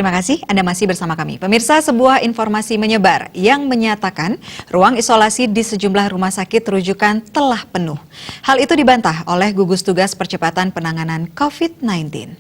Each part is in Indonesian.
Terima kasih Anda masih bersama kami. Pemirsa, sebuah informasi menyebar yang menyatakan ruang isolasi di sejumlah rumah sakit rujukan telah penuh. Hal itu dibantah oleh gugus tugas percepatan penanganan COVID-19.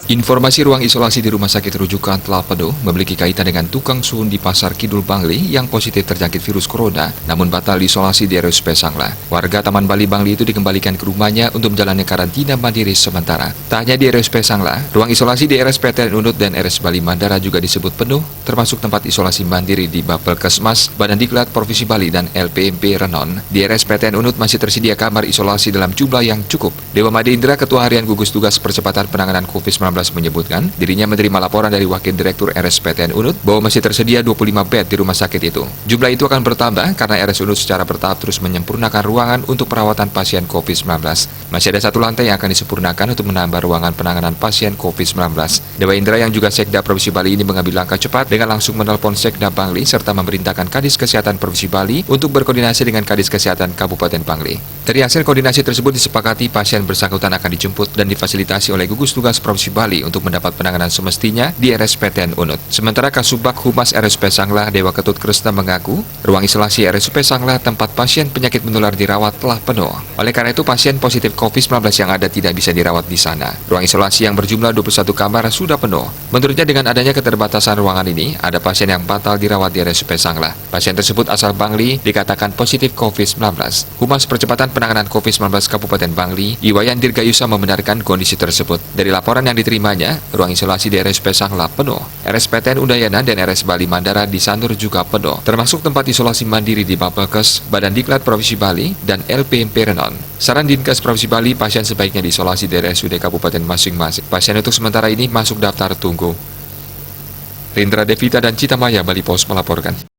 Informasi ruang isolasi di rumah sakit rujukan telah penuh memiliki kaitan dengan tukang sun di Pasar Kidul Bangli yang positif terjangkit virus corona, namun batal diisolasi di RSUP Sanglah. Warga Taman Bali Bangli itu dikembalikan ke rumahnya untuk menjalani karantina mandiri sementara. Tak hanya di RSUP Sanglah, ruang isolasi di RSPTN Unut dan RS Bali Mandara juga disebut penuh, termasuk tempat isolasi mandiri di Bapelkesmas, Badan Diklat Provinsi Bali dan LPMP Renon. Di RSPTN Unut masih tersedia kamar isolasi dalam jumlah yang cukup. Dewa Made Indra, Ketua Harian Gugus Tugas Percepatan Penanganan COVID-19 menyebutkan dirinya menerima laporan dari Wakil Direktur RSPTN Unut bahwa masih tersedia 25 bed di rumah sakit itu. Jumlah itu akan bertambah karena RS Unut secara bertahap terus menyempurnakan ruangan untuk perawatan pasien COVID-19. Masih ada satu lantai yang akan disempurnakan untuk menambah ruangan penanganan pasien COVID-19. Dewa Indra yang juga Sekda Provinsi Bali ini mengambil langkah cepat dengan langsung menelpon Sekda Bangli serta memerintahkan Kadis Kesehatan Provinsi Bali untuk berkoordinasi dengan Kadis Kesehatan Kabupaten Bangli. Dari hasil koordinasi tersebut disepakati pasien bersangkutan akan dijemput dan difasilitasi oleh Gugus Tugas Provinsi Bali untuk mendapat penanganan semestinya di RSPTN Unut. Sementara Kasubag Humas RSUP Sanglah Dewa Ketut Kresna mengaku, ruang isolasi RSUP Sanglah tempat pasien penyakit menular dirawat telah penuh. Oleh karena itu pasien positif COVID-19 yang ada tidak bisa dirawat di sana. Ruang isolasi yang berjumlah 21 kamar sudah penuh. Menurutnya dengan adanya keterbatasan ruangan ini, ada pasien yang batal dirawat di RSUP Sanglah. Pasien tersebut asal Bangli dikatakan positif COVID-19. Humas Percepatan Penanganan COVID-19 Kabupaten Bangli, Iwayan Dirgayusa membenarkan kondisi tersebut. Dari laporan yang diterimanya, ruang isolasi di RSUP Sanglah penuh. RSPTN Udayana dan RS Bali Mandara di Sanur juga penuh, termasuk tempat isolasi mandiri di Bapelkes, Badan Diklat Provinsi Bali, dan LPMP Renon. Saran Dinkes Provinsi Bali, pasien sebaiknya diisolasi di RSUD Kabupaten masing-masing. Pasien untuk sementara ini masuk daftar tunggu. Rindra Devita dan Cita Maya, Bali Pos melaporkan.